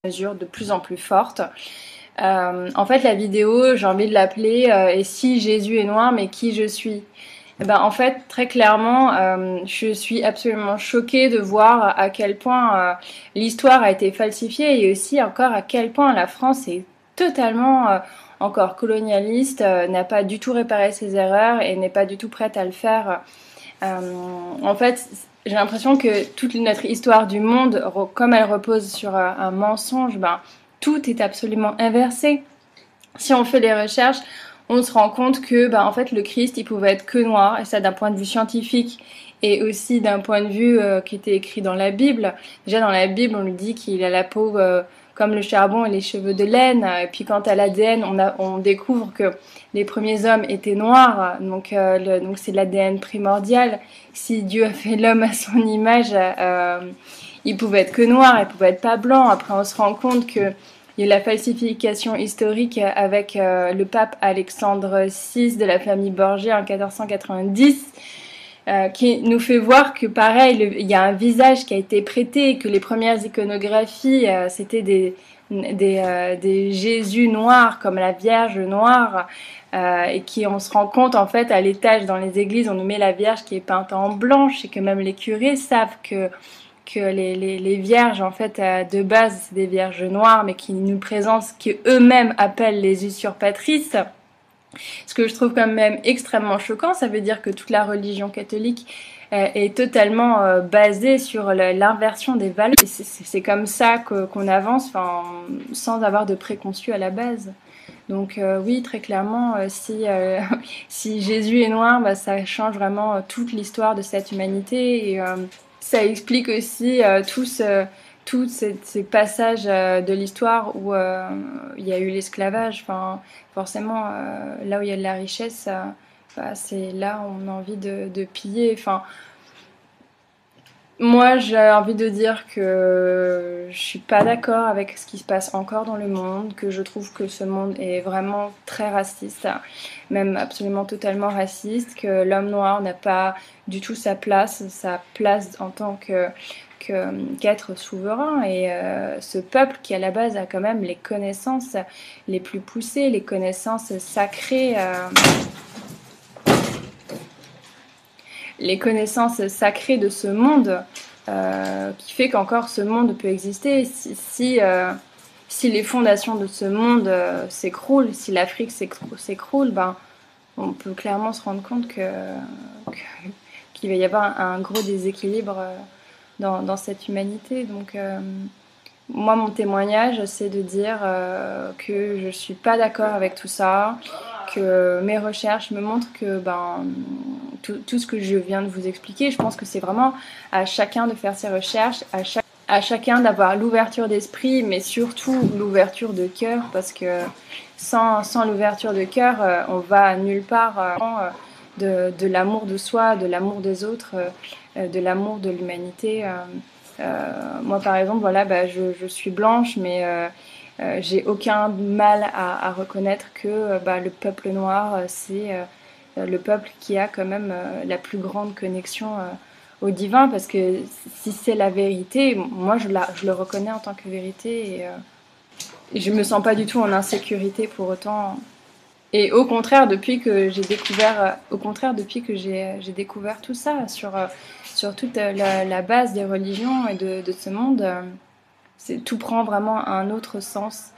mesure de plus en plus forte. En fait, la vidéo, j'ai envie de l'appeler Et si Jésus est noir, mais qui je suis? Eh ben, en fait, très clairement, je suis absolument choquée de voir à quel point l'histoire a été falsifiée et aussi encore à quel point la France est totalement encore colonialiste, n'a pas du tout réparé ses erreurs et n'est pas du tout prête à le faire. En fait, j'ai l'impression que toute notre histoire du monde, comme elle repose sur un mensonge, ben, tout est absolument inversé. Si on fait les recherches, on se rend compte que en fait, le Christ, il pouvait être que noir, et ça d'un point de vue scientifique et aussi d'un point de vue qui était écrit dans la Bible. Déjà dans la Bible, on nous dit qu'il a la peau comme le charbon et les cheveux de laine. Et puis quant à l'ADN, on découvre que les premiers hommes étaient noirs, donc c'est l'ADN primordial. Si Dieu a fait l'homme à son image, il pouvait être que noir, il pouvait être pas blanc. Après, on se rend compte que il y a eu la falsification historique avec le pape Alexandre VI de la famille Borgia en 1490, qui nous fait voir que pareil, il y a un visage qui a été prêté, que les premières iconographies, c'était des Jésus noirs, comme la Vierge noire, et qui on se rend compte en fait à l'étage dans les églises, on nous met la Vierge qui est peinte en blanche, et que même les curés savent que les vierges, en fait, de base, c'est des vierges noires, mais qui nous présentent ce qu'eux-mêmes appellent les usurpatrices. Ce que je trouve quand même extrêmement choquant, ça veut dire que toute la religion catholique est totalement basée sur l'inversion des valeurs. C'est comme ça qu'on avance, sans avoir de préconçus à la base. Donc oui, très clairement, si Jésus est noir, ça change vraiment toute l'histoire de cette humanité. Et ça explique aussi tous ces passages de l'histoire où il y a eu l'esclavage. Enfin, forcément, là où il y a de la richesse, c'est là où on a envie de piller. Enfin, moi, j'ai envie de dire que je suis pas d'accord avec ce qui se passe encore dans le monde, que je trouve que ce monde est vraiment très raciste, même absolument totalement raciste, que l'homme noir n'a pas du tout sa place en tant qu'être souverain. Et ce peuple qui à la base a quand même les connaissances les plus poussées, les connaissances sacrées. Les connaissances sacrées de ce monde qui fait qu'encore ce monde peut exister. Si les fondations de ce monde s'écroulent, si l'Afrique s'écroule, on peut clairement se rendre compte qu'il va y avoir un gros déséquilibre dans cette humanité. Donc moi, mon témoignage, c'est de dire que je suis pas d'accord avec tout ça, que mes recherches me montrent que tout ce que je viens de vous expliquer, je pense que c'est vraiment à chacun de faire ses recherches, à chacun d'avoir l'ouverture d'esprit, mais surtout l'ouverture de cœur, parce que sans l'ouverture de cœur, on va nulle part de l'amour de soi, de l'amour des autres, de l'amour de l'humanité. Moi, par exemple, voilà, je suis blanche, mais j'ai aucun mal à reconnaître que le peuple noir, c'est le peuple qui a quand même la plus grande connexion au divin, parce que si c'est la vérité, moi je le reconnais en tant que vérité, et je me sens pas du tout en insécurité pour autant. Et au contraire, depuis que j'ai découvert tout ça sur toute la base des religions et de ce monde, tout prend vraiment un autre sens.